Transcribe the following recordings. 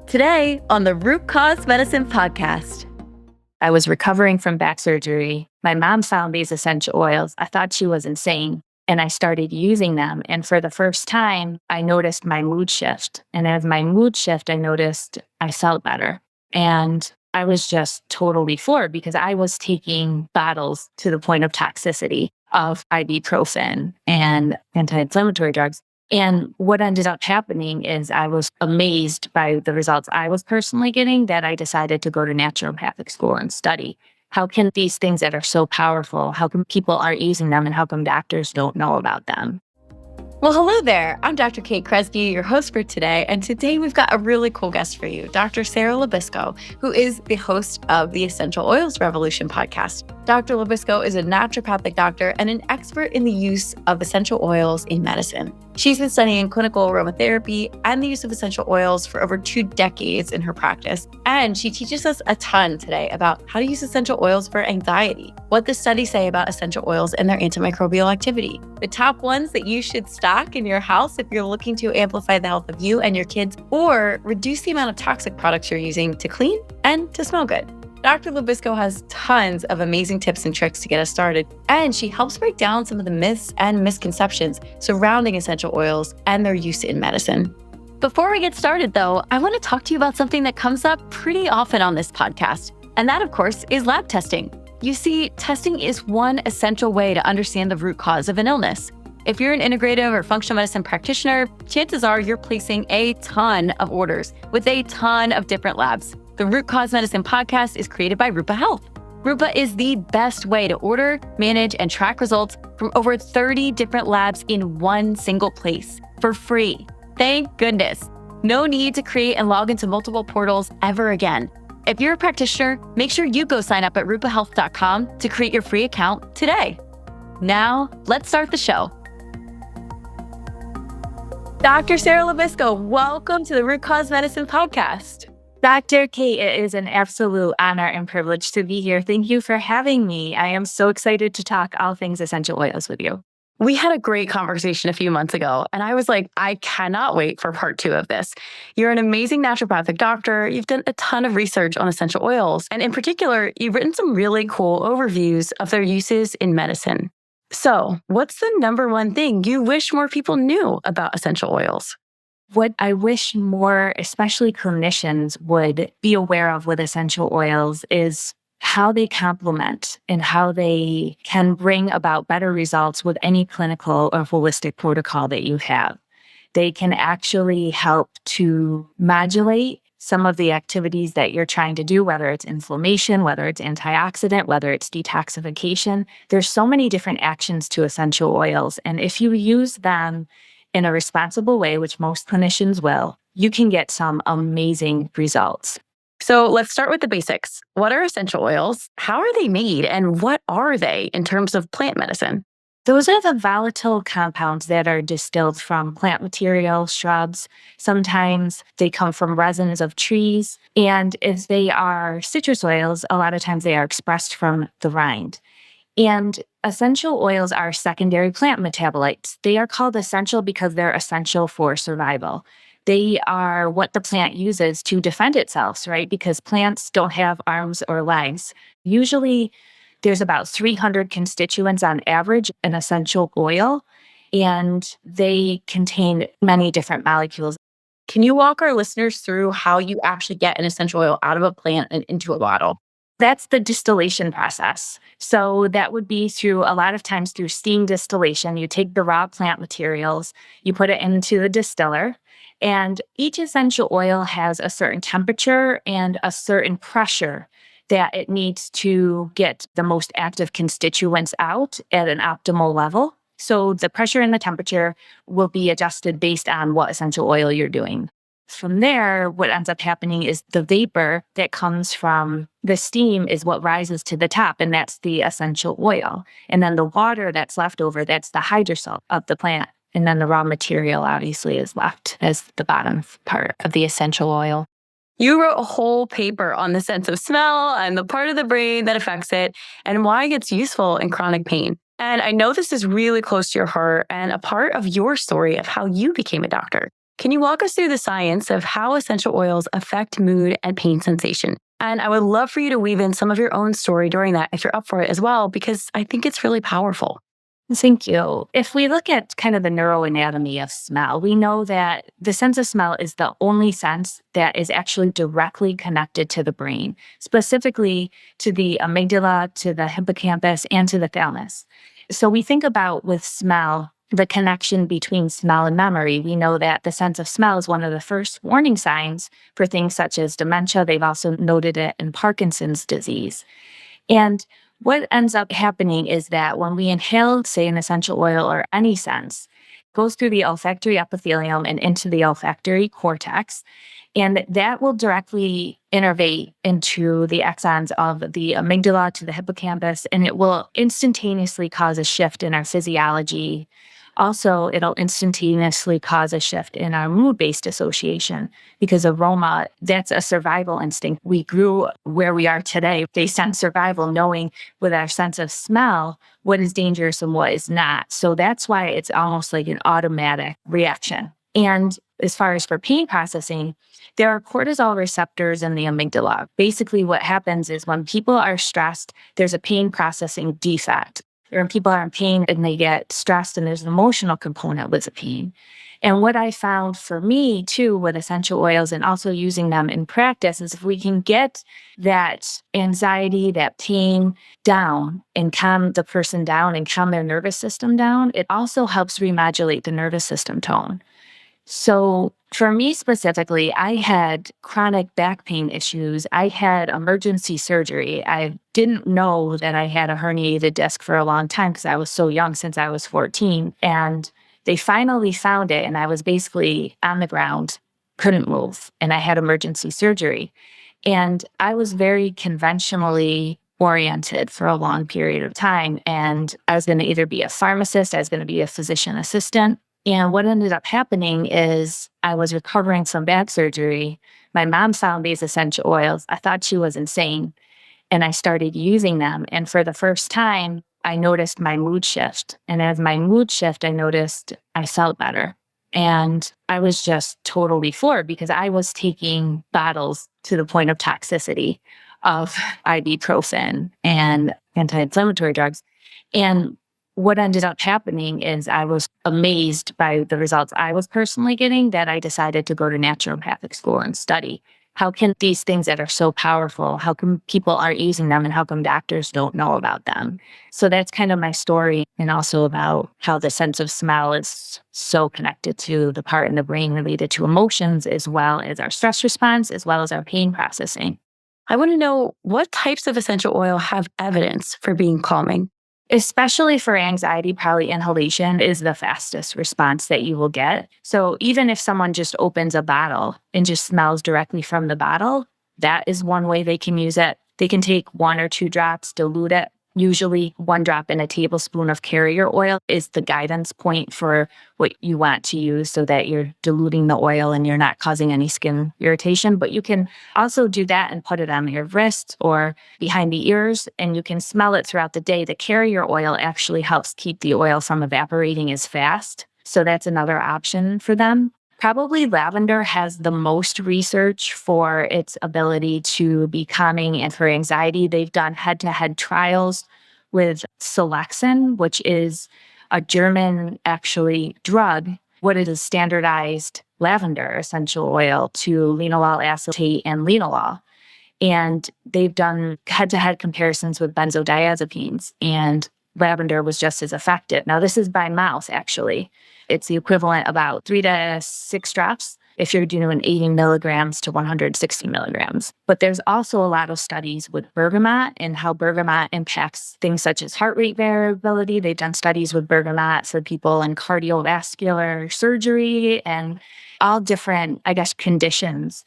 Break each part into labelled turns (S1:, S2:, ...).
S1: Today on the Root Cause Medicine podcast.
S2: I was recovering from back surgery. My mom found these essential oils. I thought she was insane. And I started using them. And for the first time, I noticed my mood shift. And as my mood shift, I noticed I felt better. And I was just totally floored because I was taking bottles to the point of toxicity of ibuprofen and anti-inflammatory drugs. And what ended up happening is I was amazed by the results I was personally getting that I decided to go to naturopathic school and study. How can these things that are so powerful, how come people aren't using them and how come doctors don't know about them?
S1: Well, hello there. I'm Dr. Kate Kresge, your host for today. And today we've got a really cool guest for you, Dr. Sarah LoBisco, who is the host of the Essential Oils Revolution podcast. Dr. LoBisco is a naturopathic doctor and an expert in the use of essential oils in medicine. She's been studying clinical aromatherapy and the use of essential oils for over 2 decades in her practice. And she teaches us a ton today about how to use essential oils for anxiety, what the studies say about essential oils and their antimicrobial activity, the top ones that you should stock in your house if you're looking to amplify the health of you and your kids, or reduce the amount of toxic products you're using to clean and to smell good. Dr. LoBisco has tons of amazing tips and tricks to get us started, and she helps break down some of the myths and misconceptions surrounding essential oils and their use in medicine. Before we get started, though, I want to talk to you about something that comes up pretty often on this podcast, and that, of course, is lab testing. You see, testing is one essential way to understand the root cause of an illness. If you're an integrative or functional medicine practitioner, chances are you're placing a ton of orders with a ton of different labs. The Root Cause Medicine podcast is created by Rupa Health. Rupa is the best way to order, manage, and track results from over 30 different labs in one single place for free. Thank goodness. No need to create and log into multiple portals ever again. If you're a practitioner, make sure you go sign up at rupahealth.com to create your free account today. Now, let's start the show. Dr. Sarah LoBisco, welcome to the Root Cause Medicine podcast.
S2: Dr. Kate, it is an absolute honor and privilege to be here. Thank you for having me. I am so excited to talk all things essential oils with you.
S1: We had a great conversation a few months ago, and I was like, I cannot wait for part 2 of this. You're an amazing naturopathic doctor. You've done a ton of research on essential oils, and in particular, you've written some really cool overviews of their uses in medicine. So, what's the number one thing you wish more people knew about essential oils?
S2: What I wish more, especially clinicians, would be aware of with essential oils is how they complement and how they can bring about better results with any clinical or holistic protocol that you have. They can actually help to modulate some of the activities that you're trying to do, whether it's inflammation, whether it's antioxidant, whether it's detoxification. There's so many different actions to essential oils. And if you use them in a responsible way, which most clinicians will, you can get some amazing results.
S1: So let's start with the basics. What are essential oils? How are they made? And what are they in terms of plant medicine?
S2: Those are the volatile compounds that are distilled from plant material, shrubs. Sometimes they come from resins of trees. And if they are citrus oils, a lot of times they are expressed from the rind. And essential oils are secondary plant metabolites. They are called essential because they're essential for survival. They are what the plant uses to defend itself, right? Because plants don't have arms or legs. Usually, there's about 300 constituents on average in essential oil, and they contain many different molecules.
S1: Can you walk our listeners through how you actually get an essential oil out of a plant and into a bottle?
S2: That's the distillation process. So that would be a lot of times through steam distillation. You take the raw plant materials, you put it into the distiller, and each essential oil has a certain temperature and a certain pressure that it needs to get the most active constituents out at an optimal level. So the pressure and the temperature will be adjusted based on what essential oil you're doing. From there, what ends up happening is the vapor that comes from the steam is what rises to the top, and that's the essential oil. And then the water that's left over, that's the hydrosol of the plant. And then the raw material obviously is left as the bottom part of the essential oil.
S1: You wrote a whole paper on the sense of smell and the part of the brain that affects it and why it's useful in chronic pain. And I know this is really close to your heart and a part of your story of how you became a doctor. Can you walk us through the science of how essential oils affect mood and pain sensation? And I would love for you to weave in some of your own story during that if you're up for it as well, because I think it's really powerful.
S2: Thank you. If we look at kind of the neuroanatomy of smell, we know that the sense of smell is the only sense that is actually directly connected to the brain, specifically to the amygdala, to the hippocampus, and to the thalamus. So we think about with smell, the connection between smell and memory. We know that the sense of smell is one of the first warning signs for things such as dementia. They've also noted it in Parkinson's disease. And what ends up happening is that when we inhale, say, an essential oil or any scent, it goes through the olfactory epithelium and into the olfactory cortex. And that will directly innervate into the axons of the amygdala to the hippocampus, and it will instantaneously cause a shift in our physiology. Also, it'll instantaneously cause a shift in our mood-based association because aroma, that's a survival instinct. We grew where we are today based on survival, knowing with our sense of smell what is dangerous and what is not. So that's why it's almost like an automatic reaction. And as far as for pain processing, there are cortisol receptors in the amygdala. Basically, what happens is when people are stressed, there's a pain processing defect. Or when people are in pain and they get stressed and there's an emotional component with the pain. And what I found for me too with essential oils and also using them in practice is if we can get that anxiety, that pain down and calm the person down and calm their nervous system down, it also helps remodulate the nervous system tone. So for me specifically, I had chronic back pain issues. I had emergency surgery. I didn't know that I had a herniated disc for a long time because I was so young, since I was 14. And they finally found it, and I was basically on the ground, couldn't move, and I had emergency surgery. And I was very conventionally oriented for a long period of time. And I was going to either be a pharmacist, I was going to be a physician assistant. And what ended up happening is I was recovering from back surgery. My mom found these essential oils. I thought she was insane. And I started using them. And for the first time, I noticed my mood shift. And as my mood shift, I noticed I felt better. And I was just totally floored because I was taking bottles to the point of toxicity of ibuprofen and anti-inflammatory drugs. And what ended up happening is I was amazed by the results I was personally getting, that I decided to go to naturopathic school and study. How can these things that are so powerful, how come people aren't using them and how come doctors don't know about them? So that's kind of my story, and also about how the sense of smell is so connected to the part in the brain related to emotions, as well as our stress response, as well as our pain processing.
S1: I want to know, what types of essential oil have evidence for being calming?
S2: Especially for anxiety, probably inhalation is the fastest response that you will get. So even if someone just opens a bottle and just smells directly from the bottle, that is one way they can use it. They can take 1 or 2 drops, dilute it. Usually 1 drop in a tablespoon of carrier oil is the guidance point for what you want to use, so that you're diluting the oil and you're not causing any skin irritation. But you can also do that and put it on your wrist or behind the ears, and you can smell it throughout the day. The carrier oil actually helps keep the oil from evaporating as fast. So that's another option for them. Probably lavender has the most research for its ability to be calming and for anxiety. They've done head-to-head trials with Selexin, which is a German actually drug. What is a standardized lavender essential oil to linalool acetate and linalool. And they've done head-to-head comparisons with benzodiazepines, and lavender was just as effective. Now, this is by mouth, actually. It's the equivalent about 3 to 6 drops if you're doing 80 milligrams to 160 milligrams. But there's also a lot of studies with bergamot and how bergamot impacts things such as heart rate variability. They've done studies with bergamot for people in cardiovascular surgery and all different, conditions.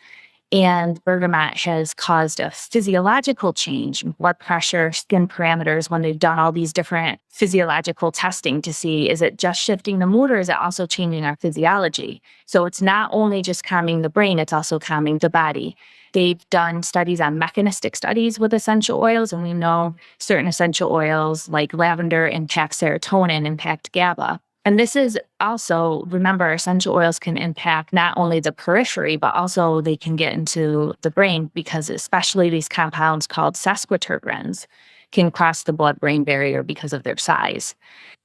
S2: And bergamot has caused a physiological change in blood pressure, skin parameters, when they've done all these different physiological testing to see, is it just shifting the mood or is it also changing our physiology? So it's not only just calming the brain, it's also calming the body. They've done studies on mechanistic studies with essential oils, and we know certain essential oils like lavender impact serotonin, impact GABA. And this is also, remember, essential oils can impact not only the periphery, but also they can get into the brain because especially these compounds called sesquiterpenes can cross the blood-brain barrier because of their size.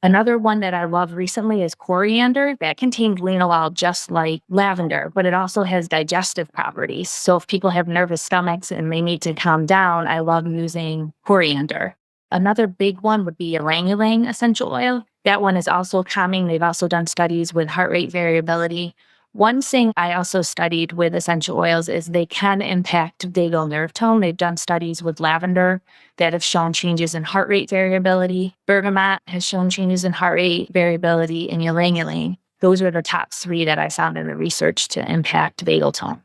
S2: Another one that I love recently is coriander. That contains linalool just like lavender, but it also has digestive properties. So if people have nervous stomachs and they need to calm down, I love using coriander. Another big one would be ylang-ylang essential oil. That one is also calming. They've also done studies with heart rate variability. One thing I also studied with essential oils is they can impact vagal nerve tone. They've done studies with lavender that have shown changes in heart rate variability. Bergamot has shown changes in heart rate variability, and ylang-ylang. Those are the top three that I found in the research to impact vagal tone.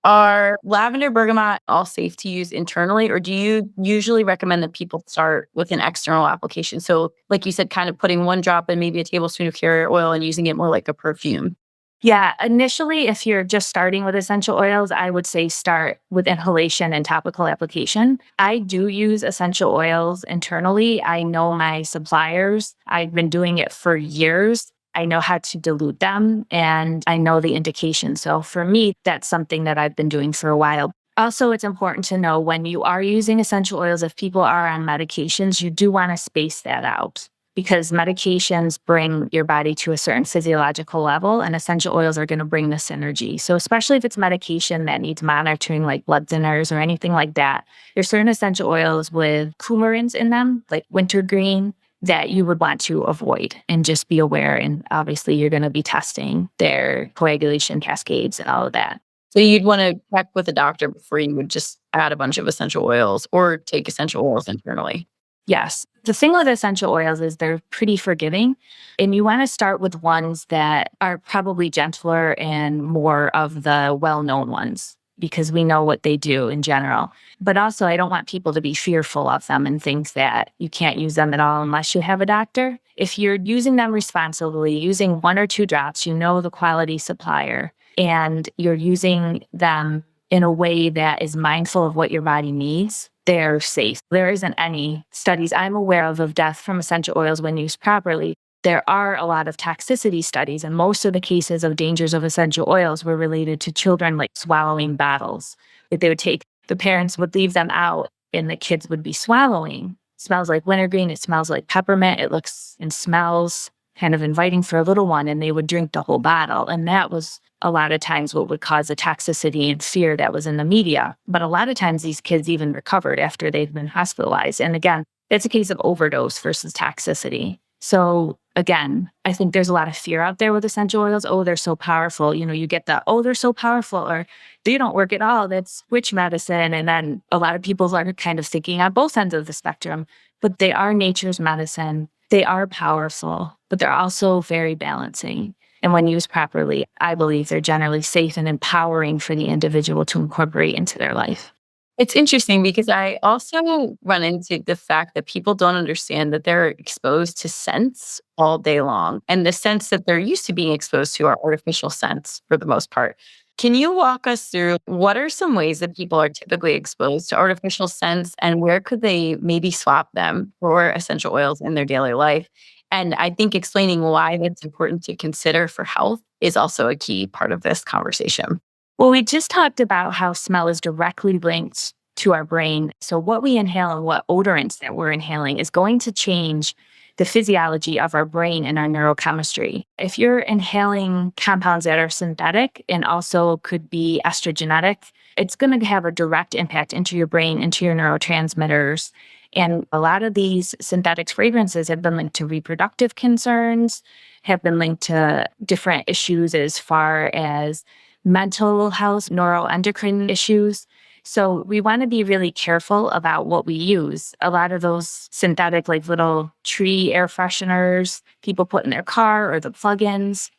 S1: Are lavender, bergamot all safe to use internally, or do you usually recommend that people start with an external application? So, like you said, kind of putting one drop in maybe a tablespoon of carrier oil and using it more like a perfume.
S2: Yeah, initially, if you're just starting with essential oils, I would say start with inhalation and topical application. I do use essential oils internally. I know my suppliers. I've been doing it for years. I know how to dilute them and I know the indications. So for me, that's something that I've been doing for a while. Also, it's important to know when you are using essential oils, if people are on medications, you do want to space that out because medications bring your body to a certain physiological level and essential oils are going to bring this energy. So especially if it's medication that needs monitoring like blood thinners or anything like that, there's certain essential oils with coumarins in them, like wintergreen, that you would want to avoid and just be aware. And obviously you're going to be testing their coagulation cascades and all of that.
S1: So you'd want to check with a doctor before you would just add a bunch of essential oils or take essential oils internally.
S2: Yes. The thing with essential oils is they're pretty forgiving. And you want to start with ones that are probably gentler and more of the well-known ones because we know what they do in general. But also, I don't want people to be fearful of them and think that you can't use them at all unless you have a doctor. If you're using them responsibly, using 1 or 2 drops, you know the quality supplier, and you're using them in a way that is mindful of what your body needs, they're safe. There isn't any studies I'm aware of death from essential oils when used properly. There are a lot of toxicity studies, and most of the cases of dangers of essential oils were related to children like swallowing bottles. If they would take, the parents would leave them out and the kids would be swallowing. It smells like wintergreen. It smells like peppermint. It looks and smells kind of inviting for a little one, and they would drink the whole bottle. And that was a lot of times what would cause the toxicity and fear that was in the media. But a lot of times these kids even recovered after they've been hospitalized. And again, it's a case of overdose versus toxicity. So again, I think there's a lot of fear out there with essential oils. Oh, they're so powerful. You know, you get the, oh, they're so powerful, or they don't work at all. That's witch medicine. And then a lot of people are kind of thinking on both ends of the spectrum, but they are nature's medicine. They are powerful, but they're also very balancing. And when used properly, I believe they're generally safe and empowering for the individual to incorporate into their life.
S1: It's interesting because I also run into the fact that people don't understand that they're exposed to scents all day long. And the scents that they're used to being exposed to are artificial scents for the most part. Can you walk us through what are some ways that people are typically exposed to artificial scents and where could they maybe swap them for essential oils in their daily life? And I think explaining why that's important to consider for health is also a key part of this conversation.
S2: Well, we just talked about how smell is directly linked to our brain. So what we inhale and what odorants that we're inhaling is going to change the physiology of our brain and our neurochemistry. If you're inhaling compounds that are synthetic and also could be estrogenic, it's going to have a direct impact into your brain, into your neurotransmitters. And a lot of these synthetic fragrances have been linked to reproductive concerns, have been linked to different issues as far as mental health, neuroendocrine issues. So we want to be really careful about what we use. A lot of those synthetic, like little tree air fresheners people put in their car or the plugins,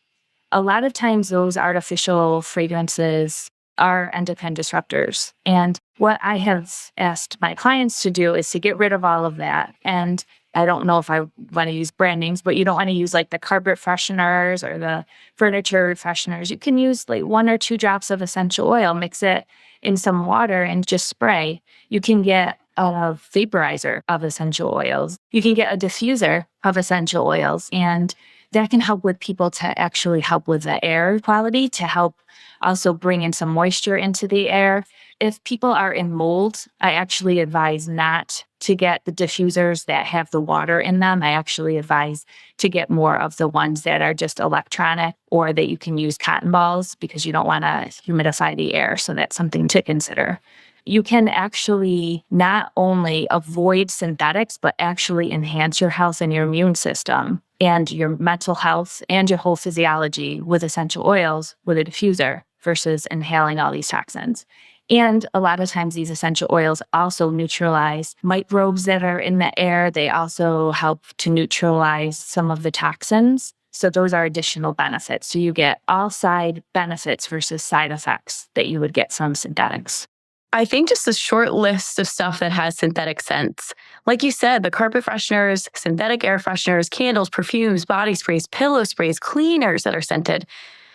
S2: a lot of times those artificial fragrances are endocrine disruptors. And what I have asked my clients to do is to get rid of all of that. And I don't know if I want to use brand names, but you don't want to use like the carpet fresheners or the furniture fresheners. You can use like 1 or 2 drops of essential oil, mix it in some water and just spray. You can get a vaporizer of essential oils. You can get a diffuser of essential oils. And that can help with people to actually help with the air quality, to help also bring in some moisture into the air. If people are in mold, I actually advise not to get the diffusers that have the water in them. I actually advise to get more of the ones that are just electronic, or that you can use cotton balls because you don't want to humidify the air. So that's something to consider. You can actually not only avoid synthetics, but actually enhance your health and your immune system and your mental health and your whole physiology with essential oils with a diffuser versus inhaling all these toxins. And a lot of times these essential oils also neutralize microbes that are in the air. They also help to neutralize some of the toxins. So those are additional benefits. So you get all side benefits versus side effects that you would get from synthetics.
S1: I think just a short list of stuff that has synthetic scents. Like you said, the carpet fresheners, synthetic air fresheners, candles, perfumes, body sprays, pillow sprays, cleaners that are scented.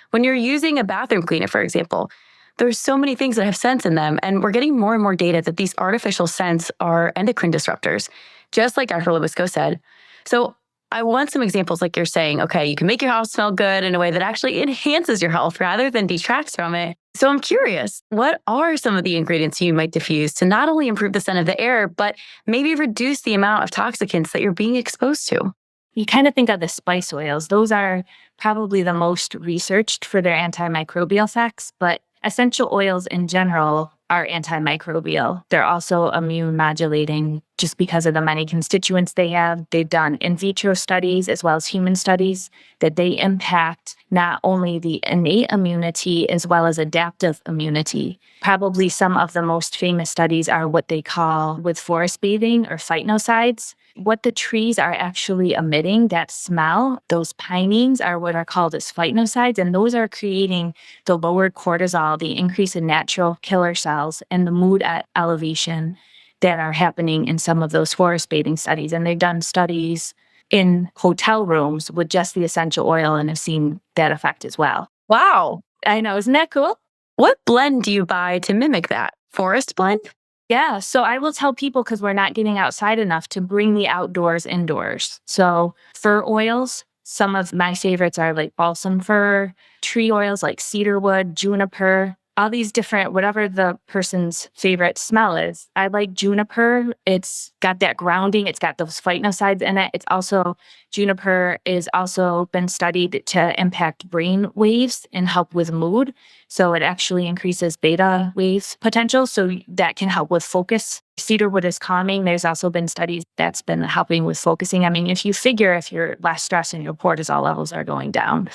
S1: When you're using a bathroom cleaner, for example, there's so many things that have scents in them, and we're getting more and more data that these artificial scents are endocrine disruptors, just like Dr. LoBisco said. So I want some examples like you're saying, okay, you can make your house smell good in a way that actually enhances your health rather than detracts from it. So I'm curious, what are some of the ingredients you might diffuse to not only improve the scent of the air, but maybe reduce the amount of toxicants that you're being exposed to?
S2: You kind of think of the spice oils. Those are probably the most researched for their antimicrobial effects, but essential oils in general are antimicrobial. They're also immune modulating just because of the many constituents they have. They've done in vitro studies as well as human studies that they impact not only the innate immunity as well as adaptive immunity. Probably some of the most famous studies are what they call with forest bathing or phytonicides. What the trees are actually emitting, that smell, those pinings are what are called as phytonicides, and those are creating the lowered cortisol, the increase in natural killer cells, and the mood elevation that are happening in some of those forest bathing studies. And they've done studies in hotel rooms with just the essential oil and have seen that effect as well.
S1: Wow.
S2: I know, isn't that cool?
S1: What blend do you buy to mimic that? Forest blend?
S2: Yeah, so I will tell people, because we're not getting outside enough, to bring the outdoors indoors. So fir oils, some of my favorites are like balsam fir, tree oils like cedarwood, juniper, all these different, whatever the person's favorite smell is. I like juniper. It's got that grounding. It's got those phytonicides in it. It's also, juniper is also been studied to impact brain waves and help with mood. So it actually increases beta wave potential. So that can help with focus. Cedarwood is calming. There's also been studies that's been helping with focusing. I mean, if you figure if you're less stressed and your cortisol levels are going down.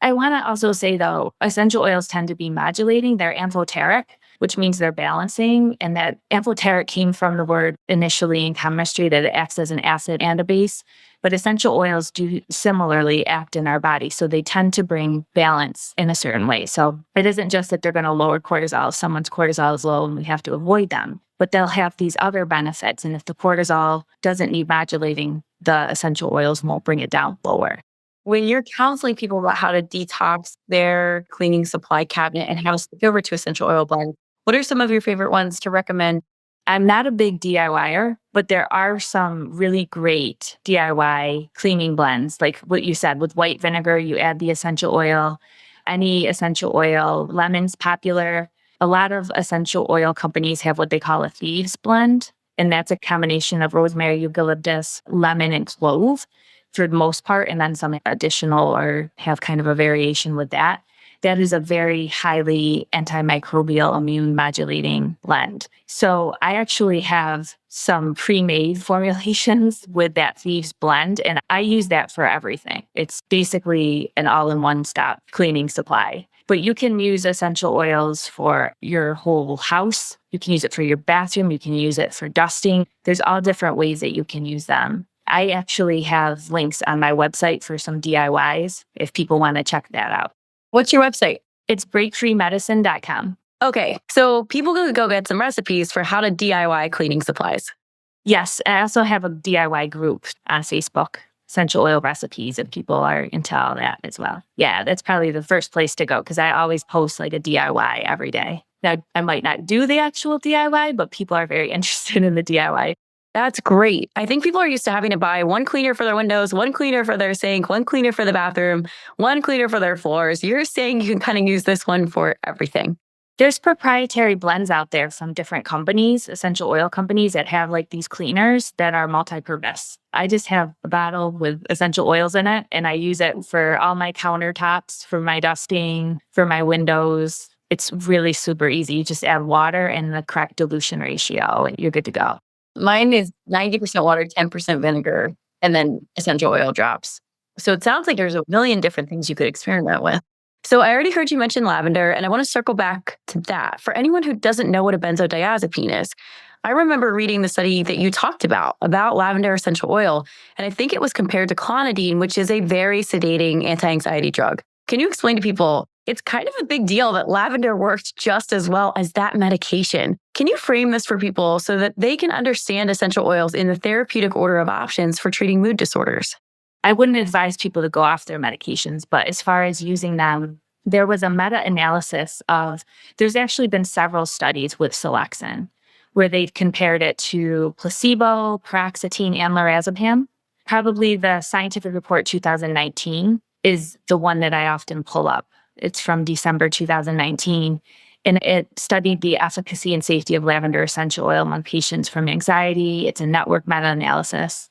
S2: I want to also say, though, essential oils tend to be modulating. They're amphoteric, which means they're balancing. And that amphoteric came from the word initially in chemistry that it acts as an acid and a base. But essential oils do similarly act in our body. So they tend to bring balance in a certain way. So it isn't just that they're going to lower cortisol. If someone's cortisol is low and we have to avoid them, but they'll have these other benefits. And if the cortisol doesn't need modulating, the essential oils won't bring it down lower.
S1: When you're counseling people about how to detox their cleaning supply cabinet and how to switch over to essential oil blend, what are some of your favorite ones to recommend?
S2: I'm not a big DIYer, but there are some really great DIY cleaning blends. Like what you said, with white vinegar, you add the essential oil, any essential oil, lemon's popular. A lot of essential oil companies have what they call a thieves blend. And that's a combination of rosemary, eucalyptus, lemon, and clove for the most part, and then some additional or have kind of a variation with that. That is a very highly antimicrobial immune modulating blend. So I actually have some pre-made formulations with that thieves blend, and I use that for everything. It's basically an all-in-one stop cleaning supply. But you can use essential oils for your whole house. You can use it for your bathroom. You can use it for dusting. There's all different ways that you can use them. I actually have links on my website for some DIYs if people want to check that out.
S1: What's your website?
S2: It's breakfreemedicine.com.
S1: Okay, so people can go get some recipes for how to DIY cleaning supplies.
S2: Yes, I also have a DIY group on Facebook, Essential Oil Recipes, if people are into all that as well. Yeah, that's probably the first place to go because I always post like a DIY every day. Now, I might not do the actual DIY, but people are very interested in the DIY.
S1: That's great. I think people are used to having to buy one cleaner for their windows, one cleaner for their sink, one cleaner for the bathroom, one cleaner for their floors. You're saying you can kind of use this one for everything.
S2: There's proprietary blends out there from different companies, essential oil companies that have like these cleaners that are multi-purpose. I just have a bottle with essential oils in it, and I use it for all my countertops, for my dusting, for my windows. It's really super easy. You just add water and the correct dilution ratio, and you're good to go.
S1: Mine is 90% water, 10% vinegar, and then essential oil drops. So it sounds like there's a million different things you could experiment with. So I already heard you mention lavender, and I want to circle back to that. For anyone who doesn't know what a benzodiazepine is, I remember reading the study that you talked about lavender essential oil, and I think it was compared to clonidine, which is a very sedating anti-anxiety drug. Can you explain to people, it's kind of a big deal that lavender works just as well as that medication. Can you frame this for people so that they can understand essential oils in the therapeutic order of options for treating mood disorders?
S2: I wouldn't advise people to go off their medications, but as far as using them, there was a meta-analysis of, there's actually been several studies with Selexin where they've compared it to placebo, paroxetine, and lorazepam. Probably the Scientific Report 2019 is the one that I often pull up. It's from December 2019, and it studied the efficacy and safety of lavender essential oil among patients from anxiety. It's a network meta-analysis.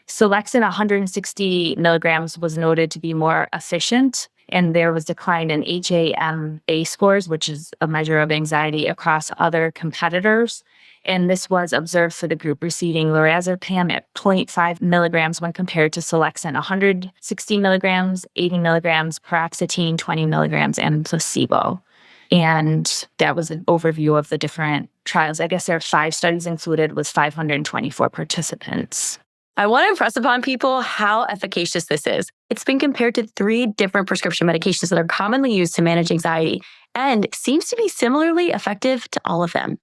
S2: Selexin 160 milligrams was noted to be more efficient, and there was decline in HAM-A scores, which is a measure of anxiety, across other competitors. And this was observed for the group receiving lorazepam at 0.5 milligrams when compared to Selexin 160 milligrams, 80 milligrams, paroxetine 20 milligrams, and placebo. And that was an overview of the different trials. I guess there are 5 studies included with 524 participants.
S1: I want to impress upon people how efficacious this is. It's been compared to 3 different prescription medications that are commonly used to manage anxiety and seems to be similarly effective to all of them.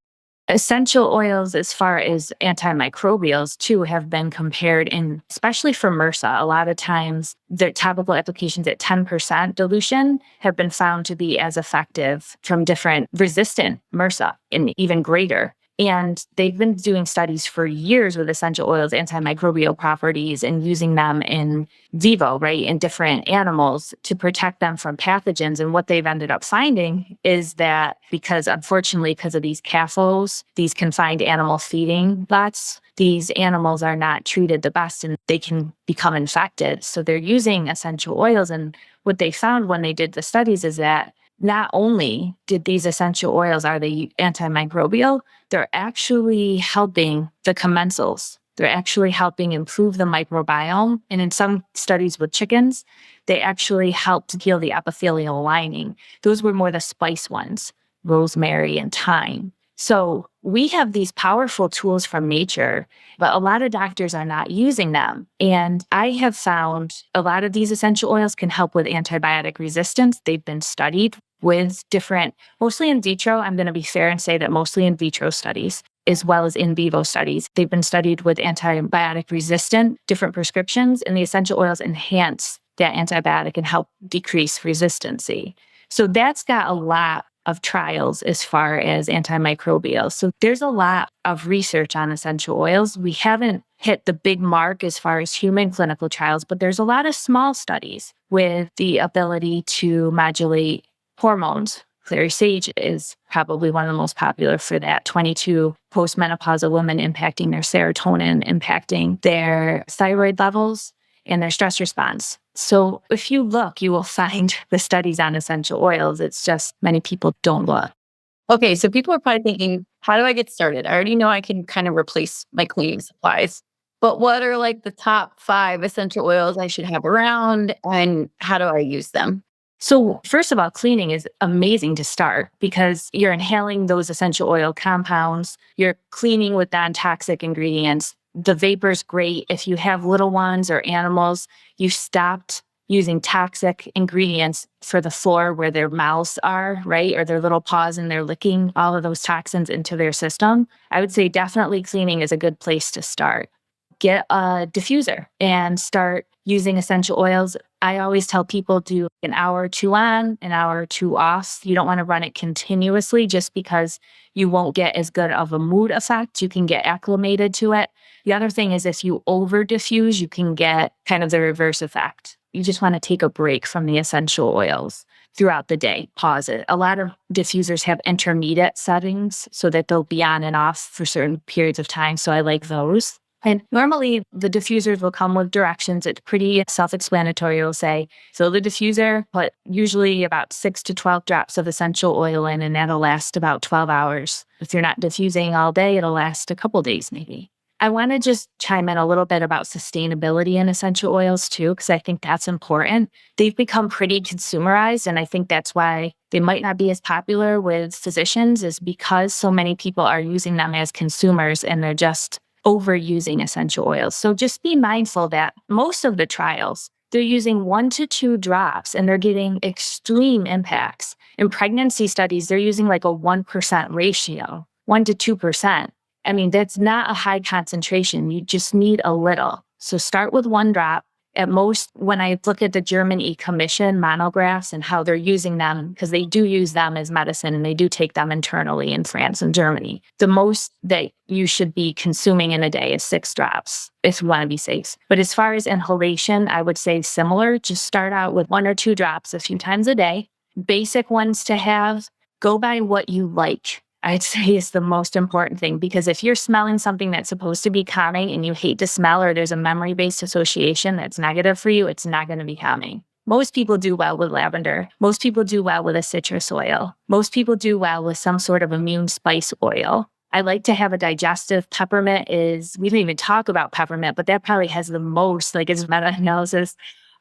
S2: Essential oils, as far as antimicrobials, too, have been compared in, especially for MRSA. A lot of times, the topical applications at 10% dilution have been found to be as effective from different resistant MRSA and even greater. And they've been doing studies for years with essential oils, antimicrobial properties, and using them in vivo, right, in different animals to protect them from pathogens. And what they've ended up finding is that unfortunately, because of these CAFOs, these confined animal feeding lots, these animals are not treated the best and they can become infected. So they're using essential oils. And what they found when they did the studies is that not only did these essential oils, are they antimicrobial, they're actually helping the commensals. They're actually helping improve the microbiome. And in some studies with chickens, they actually helped heal the epithelial lining. Those were more the spice ones, rosemary and thyme. So we have these powerful tools from nature, but a lot of doctors are not using them. And I have found a lot of these essential oils can help with antibiotic resistance. They've been studied with different, mostly in vitro. I'm going to be fair and say that mostly in vitro studies, as well as in vivo studies. They've been studied with antibiotic resistant different prescriptions, and the essential oils enhance that antibiotic and help decrease resistancy. So that's got a lot of trials as far as antimicrobials. So there's a lot of research on essential oils. We haven't hit the big mark as far as human clinical trials, but there's a lot of small studies with the ability to modulate hormones. Clary sage is probably one of the most popular for that. 22 postmenopausal women impacting their serotonin, impacting their thyroid levels and their stress response. So if you look, you will find the studies on essential oils. It's just many people don't look.
S1: Okay, so people are probably thinking, how do I get started? I already know I can kind of replace my cleaning supplies, but what are like the top 5 essential oils I should have around, and how do I use them?
S2: So first of all, cleaning is amazing to start because you're inhaling those essential oil compounds. You're cleaning with non-toxic ingredients. The vapor's great. If you have little ones or animals, you stopped using toxic ingredients for the floor where their mouths are, right? Or their little paws and they're licking all of those toxins into their system. I would say definitely cleaning is a good place to start. get a diffuser and start using essential oils. I always tell people do an hour or two on, an hour or two off. You don't want to run it continuously just because you won't get as good of a mood effect. You can get acclimated to it. The other thing is if you over diffuse, you can get kind of the reverse effect. You just want to take a break from the essential oils throughout the day. Pause it. A lot of diffusers have intermediate settings so that they'll be on and off for certain periods of time. So I like those. And normally the diffusers will come with directions. It's pretty self-explanatory. It'll say, so the diffuser, put usually about 6 to 12 drops of essential oil in, and that'll last about 12 hours. If you're not diffusing all day, it'll last a couple days maybe. I want to just chime in a little bit about sustainability in essential oils too, because I think that's important. They've become pretty consumerized, and I think that's why they might not be as popular with physicians, is because so many people are using them as consumers and they're just overusing essential oils. So just be mindful that most of the trials, they're using 1 to 2 drops and they're getting extreme impacts. In pregnancy studies, they're using like a 1% ratio, 1 to 2%. I mean, that's not a high concentration. You just need a little. So start with 1 drop. At most, when I look at the German E-Commission monographs and how they're using them, because they do use them as medicine and they do take them internally in France and Germany, the most that you should be consuming in a day is 6 drops if you want to be safe. But as far as inhalation, I would say similar. Just start out with 1 or 2 drops a few times a day. Basic ones to have. Go by what you like. I'd say is the most important thing, because if you're smelling something that's supposed to be calming and you hate the smell, or there's a memory-based association that's negative for you, it's not going to be calming. Most people do well with lavender. Most people do well with a citrus oil. Most people do well with some sort of immune spice oil. I like to have a digestive. Peppermint is, we didn't even talk about peppermint, but that probably has the most, like it's meta-analysis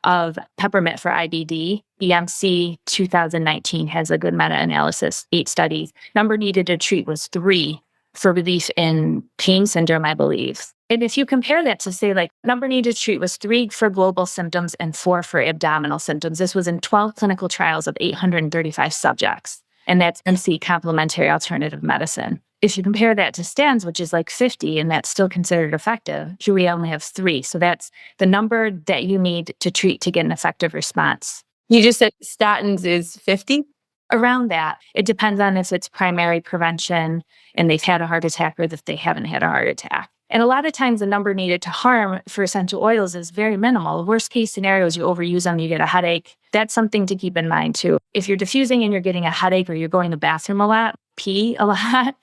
S2: of peppermint for IBD. EMC 2019 has a good meta-analysis, 8 studies. Number needed to treat was 3 for relief in pain syndrome, I believe. And if you compare that to say like number needed to treat was 3 for global symptoms and 4 for abdominal symptoms. This was in 12 clinical trials of 835 subjects. And that's MC complementary alternative medicine. If you compare that to statins, which is like 50, and that's still considered effective, here we only have 3. So that's the number that you need to treat to get an effective response.
S1: You just said statins is 50?
S2: Around that. It depends on if it's primary prevention and they've had a heart attack or if they haven't had a heart attack. And a lot of times the number needed to harm for essential oils is very minimal. Worst case scenario is you overuse them, you get a headache. That's something to keep in mind too. If you're diffusing and you're getting a headache or you're going to the bathroom a lot, pee a lot,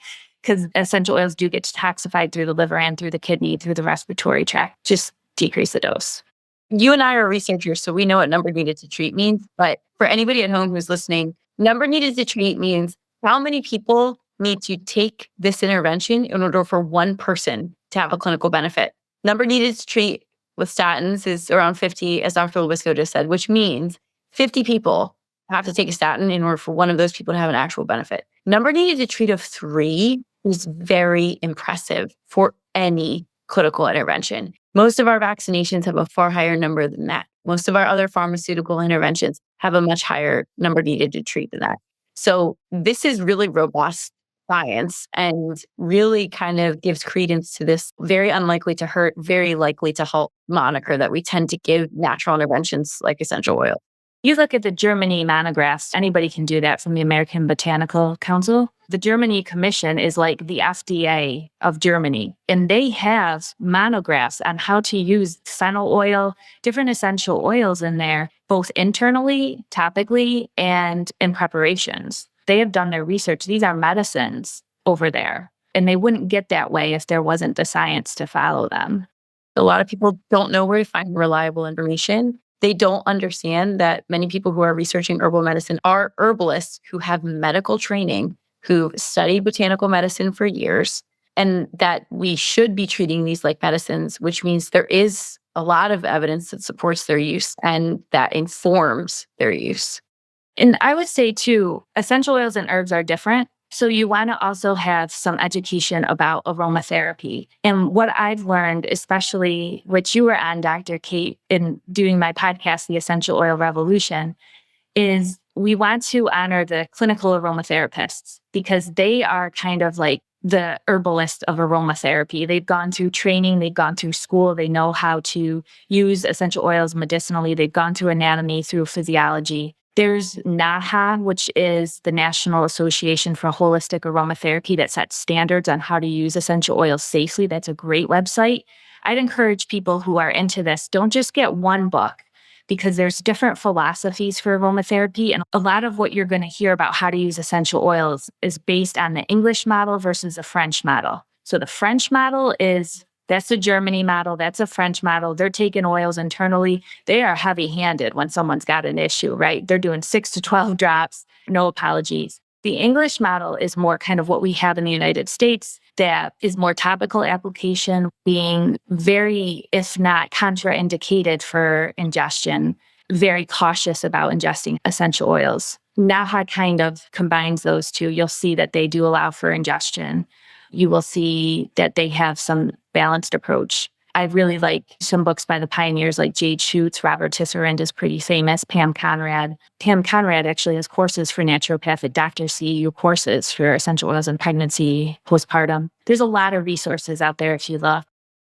S2: because essential oils do get detoxified through the liver and through the kidney, through the respiratory tract. Just decrease the dose.
S1: You and I are researchers, so we know what number needed to treat means. But for anybody at home who's listening, number needed to treat means how many people need to take this intervention in order for one person to have a clinical benefit. Number needed to treat with statins is around 50, as Dr. LoBisco just said, which means 50 people have to take a statin in order for one of those people to have an actual benefit. Number needed to treat of 3 is very impressive for any clinical intervention. Most of our vaccinations have a far higher number than that. Most of our other pharmaceutical interventions have a much higher number needed to treat than that. So this is really robust science and really kind of gives credence to this very unlikely to hurt, very likely to help moniker that we tend to give natural interventions like essential oil.
S2: You look at the Germany monographs, anybody can do that from the American Botanical Council. The Germany Commission is like the FDA of Germany, and they have monographs on how to use fennel oil, different essential oils in there, both internally, topically, and in preparations. They have done their research. These are medicines over there, and they wouldn't get that way if there wasn't the science to follow them.
S1: A lot of people don't know where to find reliable information. They don't understand that many people who are researching herbal medicine are herbalists who have medical training, who've studied botanical medicine for years, and that we should be treating these like medicines, which means there is a lot of evidence that supports their use and that informs their use.
S2: And I would say too, essential oils and herbs are different. So you want to also have some education about aromatherapy. And what I've learned, especially which you were on, Dr. Kate, in doing my podcast, The Essential Oil Revolution, is we want to honor the clinical aromatherapists because they are kind of like the herbalist of aromatherapy. They've gone through training, they've gone through school, they know how to use essential oils medicinally, they've gone through anatomy, through physiology. There's NAHA, which is the National Association for Holistic Aromatherapy, that sets standards on how to use essential oils safely. That's a great website. I'd encourage people who are into this, don't just get one book, because there's different philosophies for aromatherapy. And a lot of what you're going to hear about how to use essential oils is based on the English model versus the French model. So the French model that's the Germany model. That's a French model. They're taking oils internally. They are heavy-handed when someone's got an issue, right? They're doing 6 to 12 drops, no apologies. The English model is more kind of what we have in the United States, that is more topical application, being very, if not contraindicated for ingestion, very cautious about ingesting essential oils. NAHA kind of combines those two. You'll see that they do allow for ingestion. You will see that they have some balanced approach. I really like some books by the pioneers like Jade Schutz. Robert Tisserand is pretty famous. Pam Conrad. Pam Conrad actually has courses for naturopathic doctors, CEU courses for essential oils in pregnancy, postpartum. There's a lot of resources out there if you look.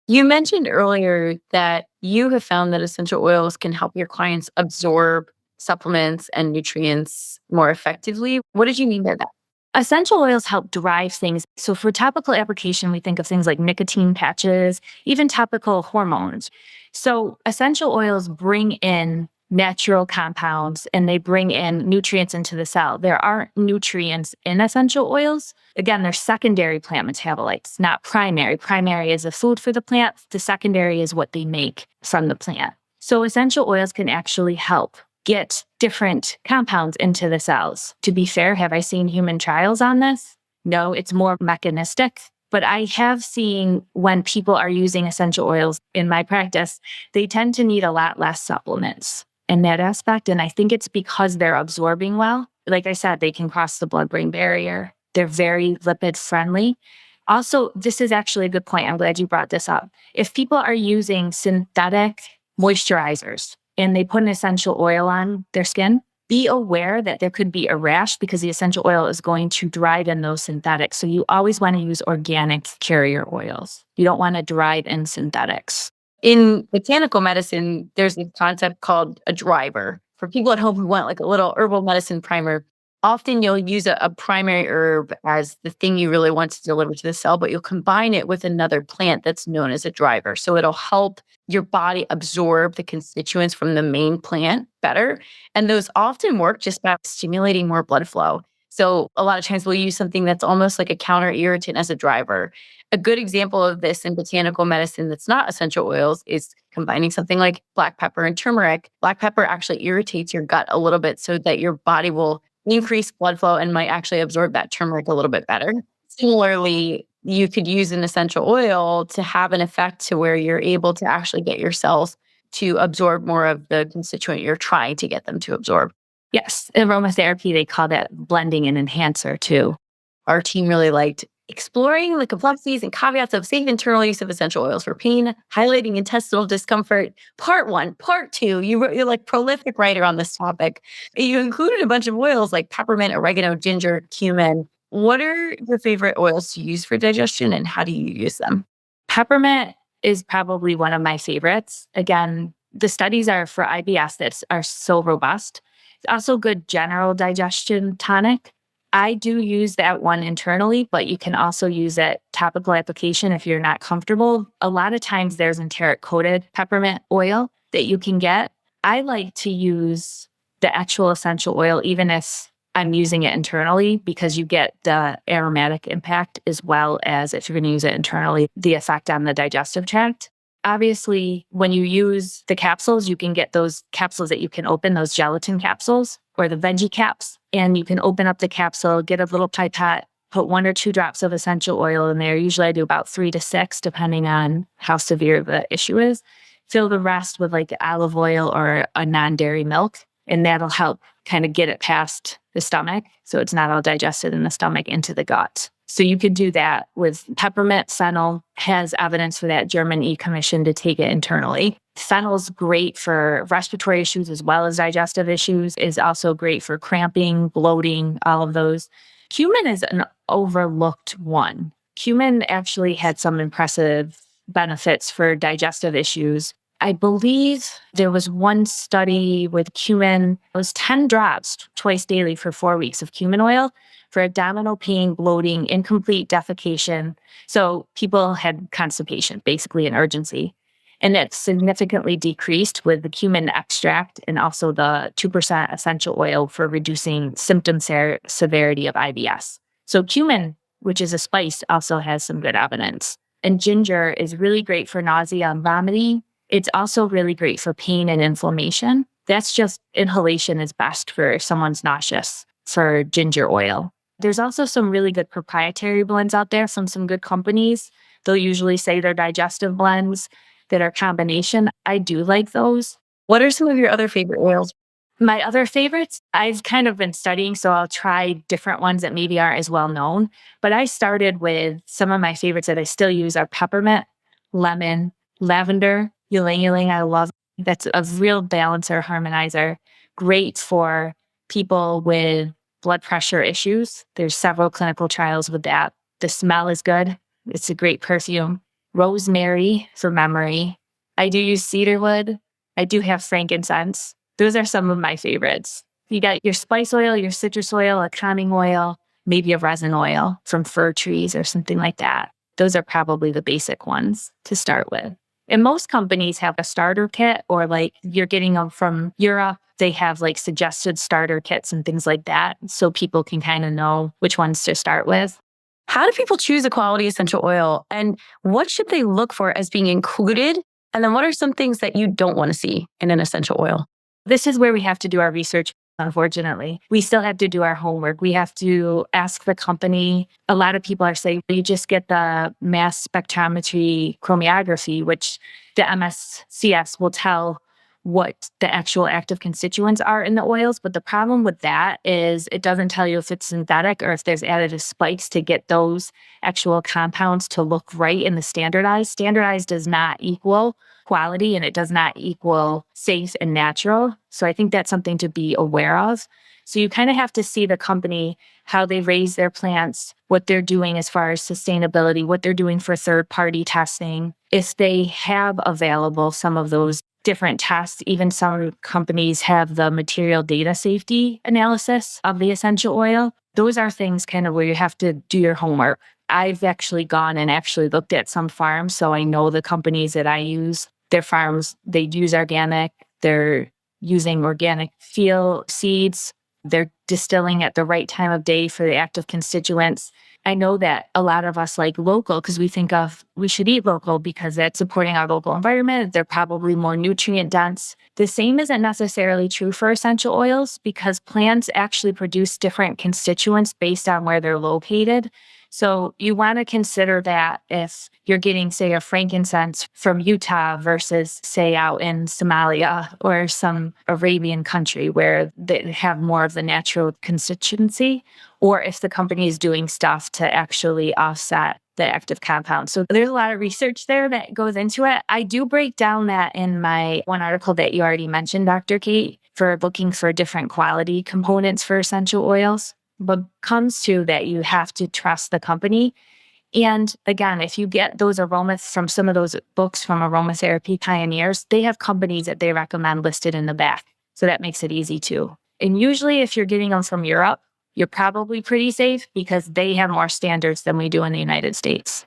S1: You mentioned earlier that you have found that essential oils can help your clients absorb supplements and nutrients more effectively. What did you mean by that?
S2: Essential oils help drive things. So for topical application, we think of things like nicotine patches, even topical hormones. So essential oils bring in natural compounds and they bring in nutrients into the cell. There aren't nutrients in essential oils. Again, they're secondary plant metabolites, not primary. Primary is the food for the plant. The secondary is what they make from the plant. So essential oils can actually help get different compounds into the cells. To be fair, have I seen human trials on this? No, it's more mechanistic. But I have seen when people are using essential oils in my practice, they tend to need a lot less supplements in that aspect. And I think it's because they're absorbing well. Like I said, they can cross the blood-brain barrier. They're very lipid friendly. Also, this is actually a good point. I'm glad you brought this up. If people are using synthetic moisturizers, and they put an essential oil on their skin, be aware that there could be a rash because the essential oil is going to drive in those synthetics. So you always want to use organic carrier oils. You don't want to drive in synthetics.
S1: In botanical medicine, there's a concept called a driver. For people at home who want like a little herbal medicine primer, often you'll use a primary herb as the thing you really want to deliver to the cell, but you'll combine it with another plant that's known as a driver. So it'll help your body absorb the constituents from the main plant better. And those often work just by stimulating more blood flow. So a lot of times we'll use something that's almost like a counter irritant as a driver. A good example of this in botanical medicine that's not essential oils is combining something like black pepper and turmeric. Black pepper actually irritates your gut a little bit so that your body will increase blood flow and might actually absorb that turmeric a little bit better. Similarly, you could use an essential oil to have an effect to where you're able to actually get your cells to absorb more of the constituent you're trying to get them to absorb.
S2: Yes, aromatherapy, they call that blending and enhancer too.
S1: Our team really liked exploring the complexities and caveats of safe internal use of essential oils for pain, highlighting intestinal discomfort. Part 1, part 2, you're like prolific writer on this topic. You included a bunch of oils like peppermint, oregano, ginger, cumin. What are your favorite oils to use for digestion and how do you use them?
S2: Peppermint is probably one of my favorites. Again, the studies are for IBS that are so robust. It's also good general digestion tonic. I do use that one internally, but you can also use it topical application if you're not comfortable. A lot of times there's enteric coated peppermint oil that you can get. I like to use the actual essential oil, even if I'm using it internally, because you get the aromatic impact as well as, if you're going to use it internally, the effect on the digestive tract. Obviously, when you use the capsules, you can get those capsules that you can open, those gelatin capsules or the veggie caps. And you can open up the capsule, get a little pipette, put 1 or 2 drops of essential oil in there. Usually I do about 3 to 6, depending on how severe the issue is. Fill the rest with like olive oil or a non-dairy milk. And that'll help kind of get it past the stomach, so it's not all digested in the stomach into the gut. So you could do that with peppermint. Fennel has evidence for that. German E-Commission to take it internally. Fennel's great for respiratory issues as well as digestive issues, is also great for cramping, bloating, all of those. Cumin is an overlooked one. Cumin actually had some impressive benefits for digestive issues. I believe there was one study with cumin. It was 10 drops twice daily for 4 weeks of cumin oil for abdominal pain, bloating, incomplete defecation. So people had constipation, basically an urgency. And it significantly decreased with the cumin extract and also the 2% essential oil for reducing symptom severity of IBS. So cumin, which is a spice, also has some good evidence. And ginger is really great for nausea and vomiting. It's also really great for pain and inflammation. That's just inhalation is best for if someone's nauseous for ginger oil. There's also some really good proprietary blends out there from some good companies. They'll usually say they're digestive blends that are combination. I do like those.
S1: What are some of your other favorite oils?
S2: My other favorites, I've kind of been studying, so I'll try different ones that maybe aren't as well known. But I started with some of my favorites that I still use are peppermint, lemon, lavender, ylang ylang. I love that's a real balancer, harmonizer. Great for people with blood pressure issues. There's several clinical trials with that. The smell is good. It's a great perfume. Rosemary for memory. I do use cedarwood. I do have frankincense. Those are some of my favorites. You got your spice oil, your citrus oil, a calming oil, maybe a resin oil from fir trees or something like that. Those are probably the basic ones to start with. And most companies have a starter kit, or like you're getting them from Europe, they have like suggested starter kits and things like that. So people can kind of know which ones to start with.
S1: How do people choose a quality essential oil, and what should they look for as being included? And then what are some things that you don't want to see in an essential oil?
S2: This is where we have to do our research, unfortunately. We still have to do our homework. We have to ask the company. A lot of people are saying, you just get the mass spectrometry chromatography, which the MSCS will tell what the actual active constituents are in the oils. But the problem with that is it doesn't tell you if it's synthetic or if there's additive spikes to get those actual compounds to look right in the standardized. Standardized does not equal quality, and it does not equal safe and natural. So I think that's something to be aware of. So you kind of have to see the company, how they raise their plants, what they're doing as far as sustainability, what they're doing for third-party testing. If they have available some of those different tests, even some companies have the material data safety analysis of the essential oil. Those are things kind of where you have to do your homework. I've actually gone and actually looked at some farms, so I know the companies that I use. Their farms, they use organic. They're using organic field seeds. They're distilling at the right time of day for the active constituents. I know that a lot of us like local because we think of we should eat local because that's supporting our local environment. They're probably more nutrient dense. The same isn't necessarily true for essential oils because plants actually produce different constituents based on where they're located. So you want to consider that if you're getting, say, a frankincense from Utah versus, say, out in Somalia or some Arabian country where they have more of the natural constituency, or if the company is doing stuff to actually offset the active compound. So there's a lot of research there that goes into it. I do break down that in my one article that you already mentioned, Dr. Kate, for looking for different quality components for essential oils. But comes to that you have to trust the company. And again, if you get those aromas from some of those books from aromatherapy pioneers, they have companies that they recommend listed in the back. So that makes it easy too. And usually if you're getting them from Europe, you're probably pretty safe because they have more standards than we do in the United States.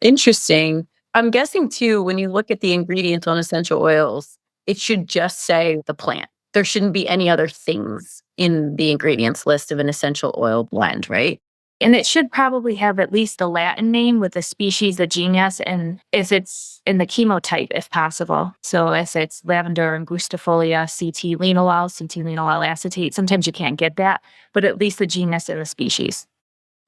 S1: Interesting. I'm guessing too, when you look at the ingredients on essential oils, it should just say the plant. There shouldn't be any other things in the ingredients list of an essential oil blend, right?
S2: And it should probably have at least the Latin name with the species, the genus, and if it's in the chemotype, if possible. So if it's lavender angustifolia, CT-linalool acetate, sometimes you can't get that, but at least the genus and the species.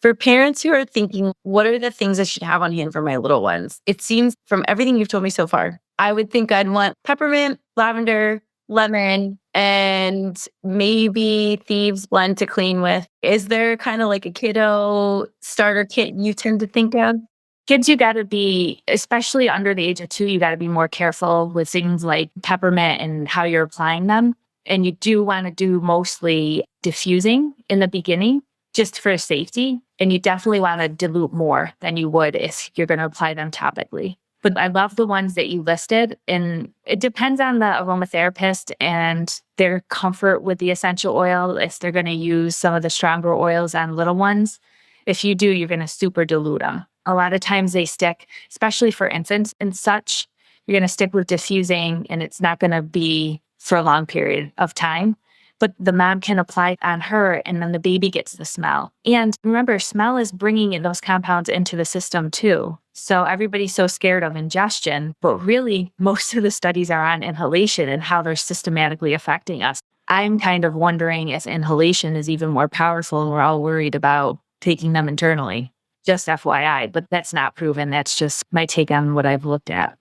S1: For parents who are thinking, what are the things I should have on hand for my little ones? It seems from everything you've told me so far, I would think I'd want peppermint, lavender, lemon, and maybe Thieves blend to clean with. Is there kind of like a kiddo starter kit you tend to think of?
S2: Kids, you got to be, especially under the age of 2, you got to be more careful with things like peppermint and how you're applying them. And you do want to do mostly diffusing in the beginning, just for safety. And you definitely want to dilute more than you would if you're going to apply them topically. But I love the ones that you listed. And it depends on the aromatherapist and their comfort with the essential oil, if they're going to use some of the stronger oils on little ones. If you do, you're going to super dilute them. A lot of times they stick, especially for infants and such, you're going to stick with diffusing and it's not going to be for a long period of time. But the mom can apply it on her and then the baby gets the smell. And remember, smell is bringing in those compounds into the system too. So everybody's so scared of ingestion, but really most of the studies are on inhalation and how they're systematically affecting us. I'm kind of wondering if inhalation is even more powerful and we're all worried about taking them internally. Just FYI, but that's not proven. That's just my take on what I've looked at.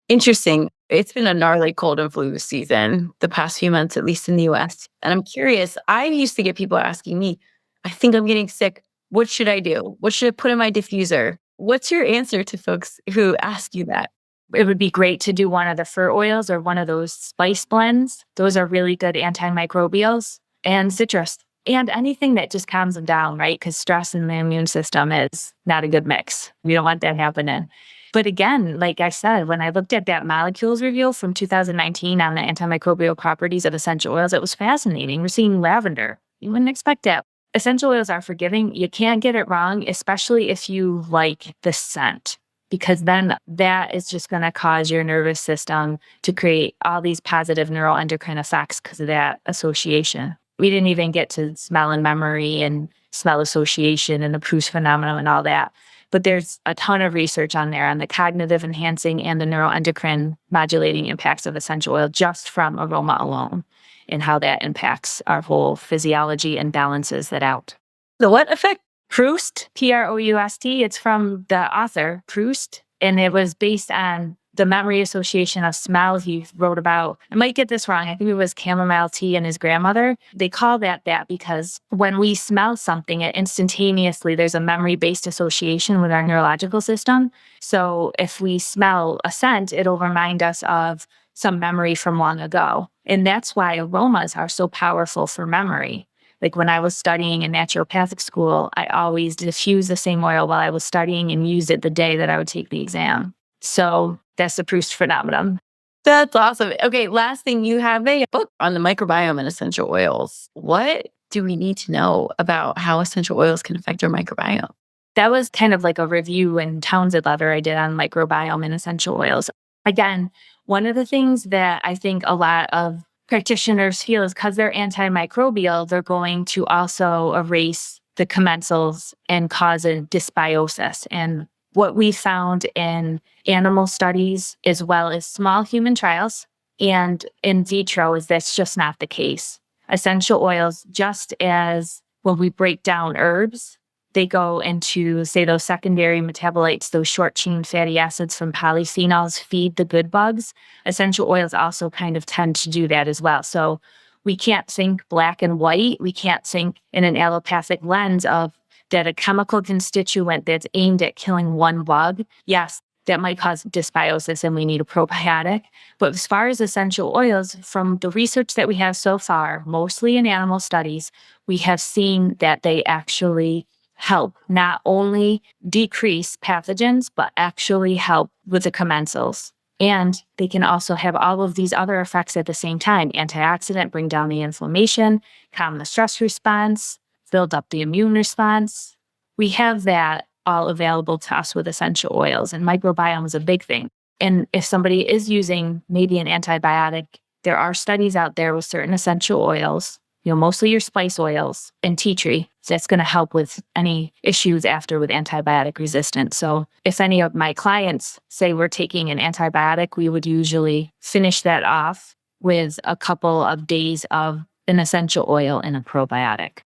S1: Interesting. It's been a gnarly cold and flu season the past few months, at least in the US. And I'm curious, I used to get people asking me, I think I'm getting sick. What should I do? What should I put in my diffuser? What's your answer to folks who ask you that?
S2: It would be great to do one of the fir oils or one of those spice blends. Those are really good antimicrobials, and citrus and anything that just calms them down, right? Because stress in the immune system is not a good mix. We don't want that happening. But again, like I said, when I looked at that molecules review from 2019 on the antimicrobial properties of essential oils, it was fascinating. We're seeing lavender. You wouldn't expect that. Essential oils are forgiving. You can't get it wrong, especially if you like the scent, because then that is just going to cause your nervous system to create all these positive neuroendocrine effects because of that association. We didn't even get to smell and memory and smell association and the Proust phenomenon and all that. But there's a ton of research on there on the cognitive enhancing and the neuroendocrine modulating impacts of essential oil just from aroma alone and how that impacts our whole physiology and balances that out.
S1: The what effect?
S2: Proust, Proust. It's from the author, Proust, and it was based on the memory association of smell he wrote about. I might get this wrong. I think it was chamomile tea and his grandmother. They call that because when we smell something, it instantaneously, there's a memory-based association with our neurological system. So if we smell a scent, it'll remind us of some memory from long ago. And that's why aromas are so powerful for memory. Like when I was studying in naturopathic school, I always diffused the same oil while I was studying and used it the day that I would take the exam. So that's the Proust phenomenon.
S1: That's awesome. Okay, last thing, you have a book on the microbiome and essential oils. What do we need to know about how essential oils can affect our microbiome?
S2: That was kind of like a review in Townsend letter I did on microbiome and essential oils. Again, one of the things that I think a lot of practitioners feel is because they're antimicrobial, they're going to also erase the commensals and cause a dysbiosis. And what we found in animal studies, as well as small human trials and in vitro, is that's just not the case. Essential oils, just as when we break down herbs, they go into, say, those secondary metabolites, those short-chain fatty acids from polyphenols feed the good bugs. Essential oils also kind of tend to do that as well. So we can't think black and white. We can't think in an allopathic lens of that a chemical constituent that's aimed at killing one bug. Yes, that might cause dysbiosis and we need a probiotic. But as far as essential oils, from the research that we have so far, mostly in animal studies, we have seen that they actually help not only decrease pathogens, but actually help with the commensals. And they can also have all of these other effects at the same time. Antioxidant, bring down the inflammation, calm the stress response, build up the immune response. We have that all available to us with essential oils, and microbiome is a big thing. And if somebody is using maybe an antibiotic, there are studies out there with certain essential oils, mostly your spice oils and tea tree, that's going to help with any issues after with antibiotic resistance. So if any of my clients say we're taking an antibiotic, we would usually finish that off with a couple of days of an essential oil and a probiotic.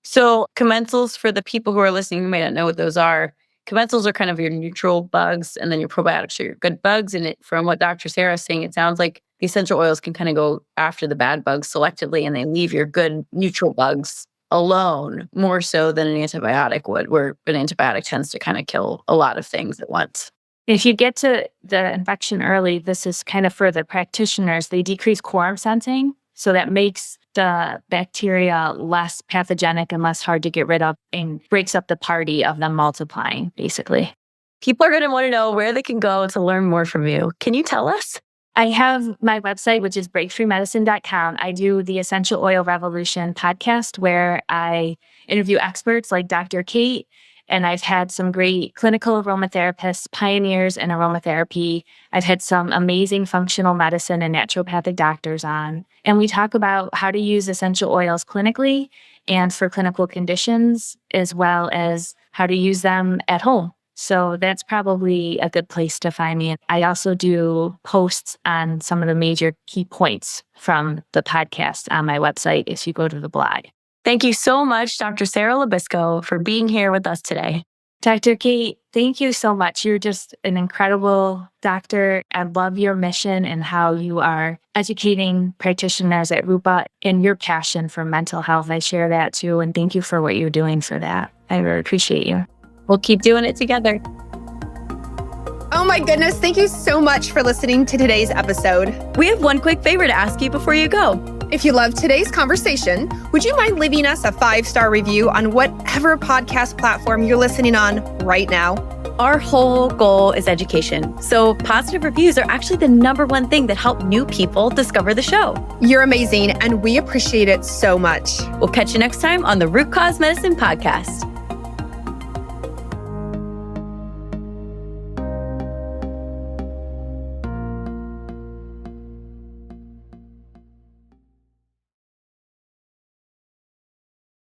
S1: So commensals, for the people who are listening who may not know what those are, commensals are kind of your neutral bugs, and then your probiotics are your good bugs. And from what Dr. Sarah is saying, it sounds like the essential oils can kind of go after the bad bugs selectively, and they leave your good neutral bugs alone, more so than an antibiotic would, where an antibiotic tends to kind of kill a lot of things at once.
S2: If you get to the infection early, this is kind of for the practitioners, they decrease quorum sensing. So that makes the bacteria less pathogenic and less hard to get rid of and breaks up the party of them multiplying, basically.
S1: People are going to want to know where they can go to learn more from you. Can you tell us?
S2: I have my website, which is breakthroughmedicine.com. I do the Essential Oil Revolution podcast where I interview experts like Dr. Kate, and I've had some great clinical aromatherapists, pioneers in aromatherapy. I've had some amazing functional medicine and naturopathic doctors on. And we talk about how to use essential oils clinically and for clinical conditions, as well as how to use them at home. So that's probably a good place to find me. I also do posts on some of the major key points from the podcast on my website if you go to the blog.
S1: Thank you so much, Dr. Sarah LoBisco, for being here with us today.
S2: Dr. Kate, thank you so much. You're just an incredible doctor. I love your mission and how you are educating practitioners at Rupa and your passion for mental health. I share that too. And thank you for what you're doing for that. I really appreciate you.
S1: We'll keep doing it together.
S3: Oh my goodness, thank you so much for listening to today's episode.
S1: We have one quick favor to ask you before you go.
S3: If you loved today's conversation, would you mind leaving us a 5-star review on whatever podcast platform you're listening on right now?
S1: Our whole goal is education. So positive reviews are actually the number one thing that help new people discover the show.
S3: You're amazing, and we appreciate it so much.
S1: We'll catch you next time on the Root Cause Medicine Podcast.